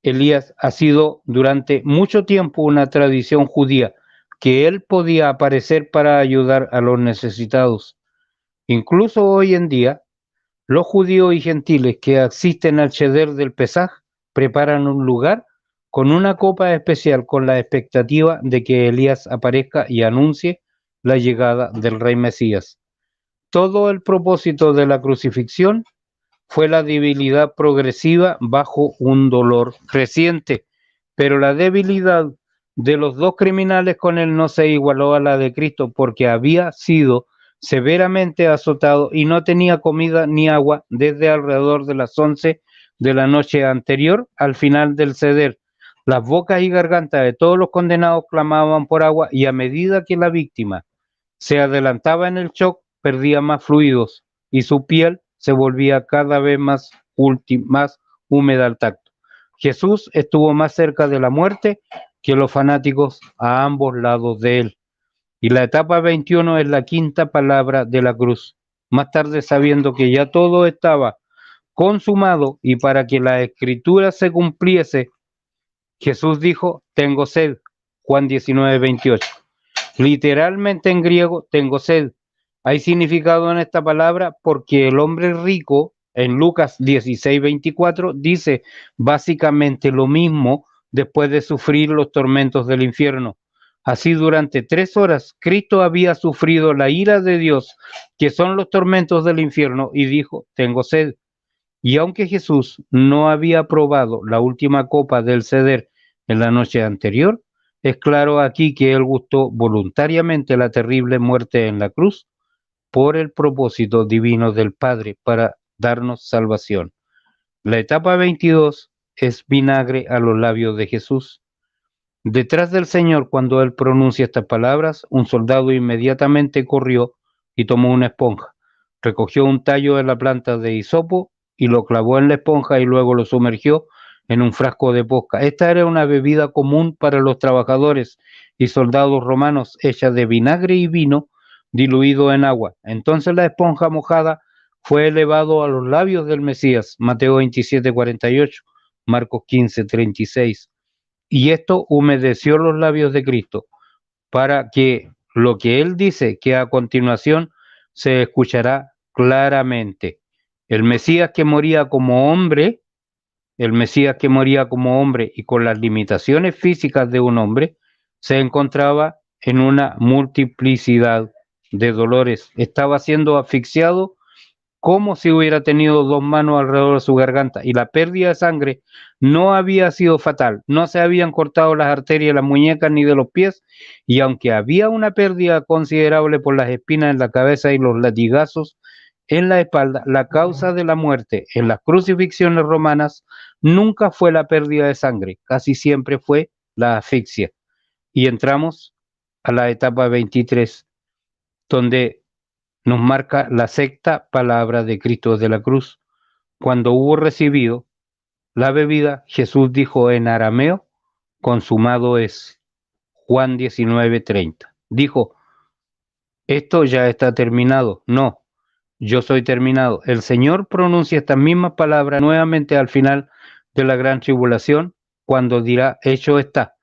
Elías ha sido durante mucho tiempo una tradición judía que él podía aparecer para ayudar a los necesitados. Incluso hoy en día, los judíos y gentiles que asisten al Cheder del Pesaj preparan un lugar con una copa especial con la expectativa de que Elías aparezca y anuncie la llegada del Rey Mesías. Todo el propósito de la crucifixión fue la debilidad progresiva bajo un dolor creciente, pero la debilidad de los dos criminales con él no se igualó a la de Cristo porque había sido severamente azotado y no tenía comida ni agua desde alrededor de las 11 de la noche anterior al final del ceder. Las bocas y gargantas de todos los condenados clamaban por agua y a medida que la víctima se adelantaba en el shock, perdía más fluidos y su piel se volvía cada vez más húmeda al tacto. Jesús estuvo más cerca de la muerte que los fanáticos a ambos lados de él. Y la etapa 21 es la quinta palabra de la cruz. Más tarde, sabiendo que ya todo estaba consumado y para que la escritura se cumpliese, Jesús dijo, tengo sed. Juan 19:28. Literalmente en griego, tengo sed. Hay significado en esta palabra porque el hombre rico en Lucas 16:24 dice básicamente lo mismo después de sufrir los tormentos del infierno. Así durante 3 horas Cristo había sufrido la ira de Dios, que son los tormentos del infierno, y dijo, tengo sed. Y aunque Jesús no había probado la última copa del ceder en la noche anterior, es claro aquí que él gustó voluntariamente la terrible muerte en la cruz por el propósito divino del Padre para darnos salvación. La etapa 22 es vinagre a los labios de Jesús. Detrás del Señor, cuando él pronuncia estas palabras, un soldado inmediatamente corrió y tomó una esponja, recogió un tallo de la planta de hisopo y lo clavó en la esponja y luego lo sumergió en un frasco de posca. Esta era una bebida común para los trabajadores y soldados romanos, hecha de vinagre y vino diluido en agua. Entonces la esponja mojada fue elevado a los labios del Mesías, Mateo 27:48, Marcos 15:36. Y esto humedeció los labios de Cristo para que lo que él dice que a continuación se escuchará claramente. El Mesías que moría como hombre, el Mesías que moría como hombre y con las limitaciones físicas de un hombre, se encontraba en una multiplicidad de dolores. Estaba siendo asfixiado como si hubiera tenido dos manos alrededor de su garganta, y la pérdida de sangre no había sido fatal, no se habían cortado las arterias de las muñecas ni de los pies, y aunque había una pérdida considerable por las espinas en la cabeza y los latigazos en la espalda, la causa de la muerte en las crucifixiones romanas nunca fue la pérdida de sangre, casi siempre fue la asfixia. Y entramos a la etapa 23, donde nos marca la sexta palabra de Cristo de la cruz, cuando hubo recibido la bebida, Jesús dijo en arameo, consumado es. Juan 19:30. Dijo, esto ya está terminado. No, yo soy terminado. El Señor pronuncia estas mismas palabras nuevamente al final de la gran tribulación, cuando dirá, hecho está.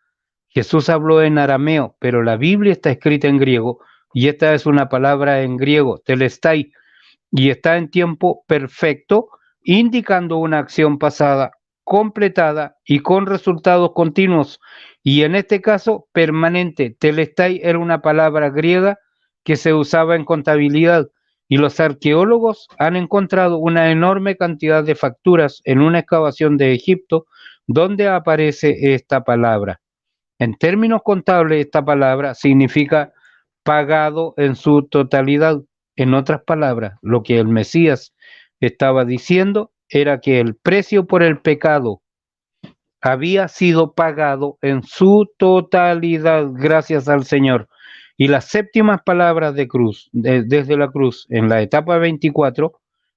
Jesús habló en arameo, pero la Biblia está escrita en griego, y esta es una palabra en griego, telestai, y está en tiempo perfecto, indicando una acción pasada, completada y con resultados continuos, y en este caso permanente. Telestai era una palabra griega que se usaba en contabilidad, y los arqueólogos han encontrado una enorme cantidad de facturas en una excavación de Egipto donde aparece esta palabra. En términos contables, esta palabra significa pagado en su totalidad. En otras palabras, lo que el Mesías estaba diciendo era que el precio por el pecado había sido pagado en su totalidad gracias al Señor. Y las séptimas palabras de cruz, desde la cruz, en la etapa 24,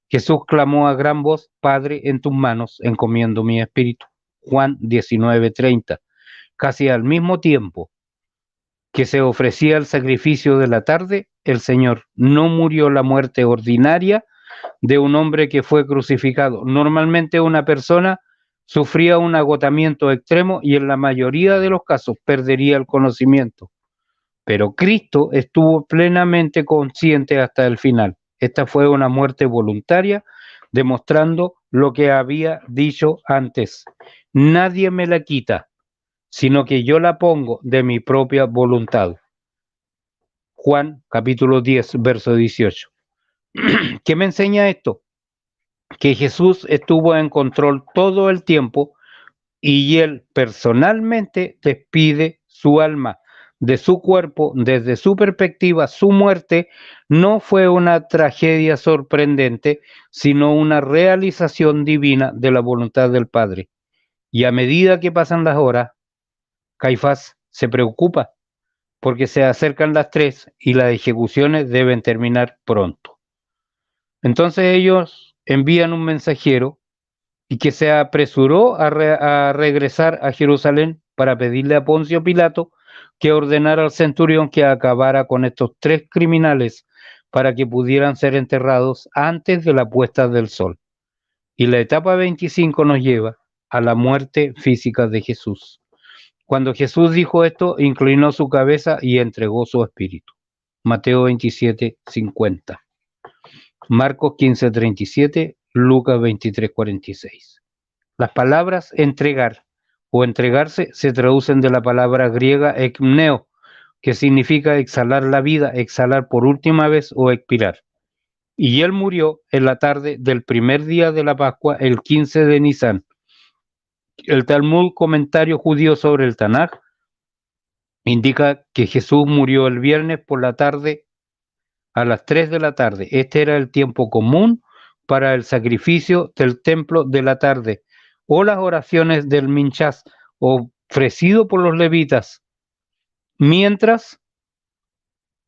Jesús clamó a gran voz, Padre, en tus manos encomiendo mi espíritu. Juan 19:30. Casi al mismo tiempo que se ofrecía el sacrificio de la tarde, el Señor no murió la muerte ordinaria de un hombre que fue crucificado. Normalmente una persona sufría un agotamiento extremo y en la mayoría de los casos perdería el conocimiento. Pero Cristo estuvo plenamente consciente hasta el final. Esta fue una muerte voluntaria, demostrando lo que había dicho antes. Nadie me la quita, sino que yo la pongo de mi propia voluntad. Juan capítulo 10, verso 18. ¿Qué me enseña esto? Que Jesús estuvo en control todo el tiempo y él personalmente despide su alma de su cuerpo. Desde su perspectiva, su muerte no fue una tragedia sorprendente, sino una realización divina de la voluntad del Padre. Y a medida que pasan las horas, Caifás se preocupa porque se acercan las 3 y las ejecuciones deben terminar pronto. Entonces ellos envían un mensajero y que se apresuró a regresar a Jerusalén para pedirle a Poncio Pilato que ordenara al centurión que acabara con estos 3 criminales para que pudieran ser enterrados antes de la puesta del sol. Y la etapa 25 nos lleva a la muerte física de Jesús. Cuando Jesús dijo esto, inclinó su cabeza y entregó su espíritu. Mateo 27:50. Marcos 15:37, Lucas 23:46. Las palabras entregar o entregarse se traducen de la palabra griega ekmneo, que significa exhalar la vida, exhalar por última vez o expirar. Y él murió en la tarde del primer día de la Pascua, el 15 de Nisan. El Talmud, comentario judío sobre el Tanaj, indica que Jesús murió el viernes por la tarde a las 3 de la tarde. Este era el tiempo común para el sacrificio del templo de la tarde o las oraciones del Minchás ofrecido por los levitas. Mientras,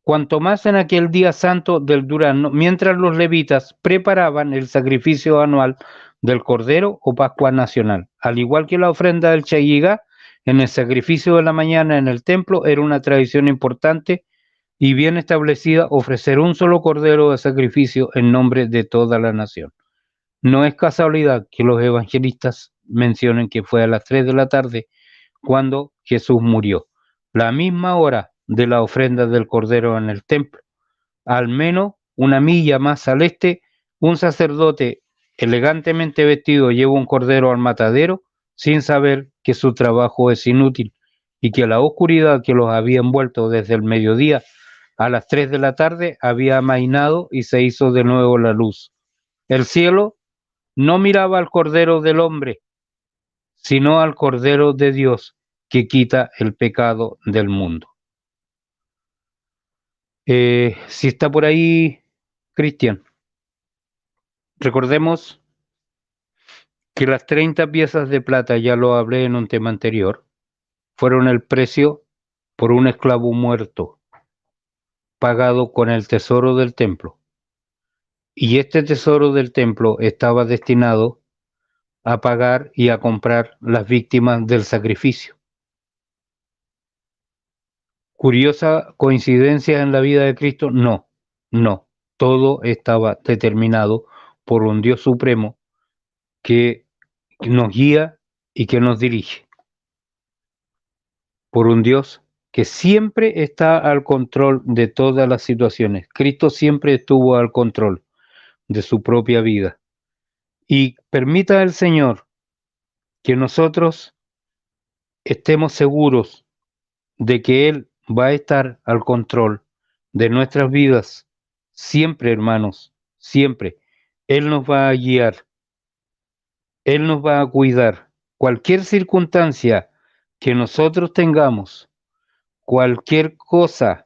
cuanto más en aquel día santo del Durazno, mientras los levitas preparaban el sacrificio anual del Cordero o Pascua Nacional. Al igual que la ofrenda del Chayigá, en el sacrificio de la mañana en el templo era una tradición importante y bien establecida ofrecer un solo cordero de sacrificio en nombre de toda la nación. No es casualidad que los evangelistas mencionen que fue a las 3 de la tarde cuando Jesús murió, la misma hora de la ofrenda del cordero en el templo. Al menos una milla más al este, un sacerdote elegantemente vestido lleva un cordero al matadero sin saber que su trabajo es inútil y que la oscuridad que los había envuelto desde el mediodía a las 3 de la tarde había amainado y se hizo de nuevo la luz. El cielo no miraba al Cordero del hombre, sino al Cordero de Dios que quita el pecado del mundo. Si está por ahí, Cristian, recordemos que las 30 piezas de plata, ya lo hablé en un tema anterior, fueron el precio por un esclavo muerto, pagado con el tesoro del templo. Y este tesoro del templo estaba destinado a pagar y a comprar las víctimas del sacrificio. ¿Curiosa coincidencia en la vida de Cristo? No, no. Todo estaba determinado por un Dios supremo que nos guía y que nos dirige. Por un Dios que siempre está al control de todas las situaciones. Cristo siempre estuvo al control de su propia vida. Y permita el Señor que nosotros estemos seguros de que Él va a estar al control de nuestras vidas, siempre, hermanos, siempre. Él nos va a guiar, Él nos va a cuidar. Cualquier circunstancia que nosotros tengamos, cualquier cosa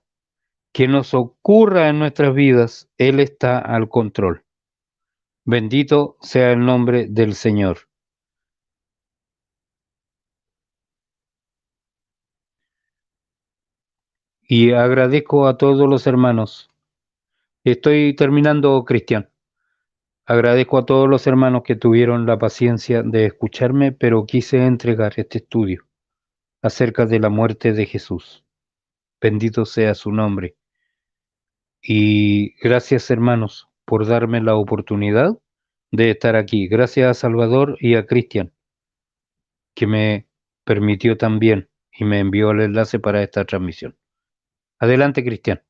que nos ocurra en nuestras vidas, Él está al control. Bendito sea el nombre del Señor. Y agradezco a todos los hermanos. Estoy terminando, Cristian. Agradezco a todos los hermanos que tuvieron la paciencia de escucharme, pero quise entregar este estudio acerca de la muerte de Jesús. Bendito sea su nombre. Y gracias, hermanos, por darme la oportunidad de estar aquí. Gracias a Salvador y a Cristian, que me permitió también y me envió el enlace para esta transmisión. Adelante, Cristian.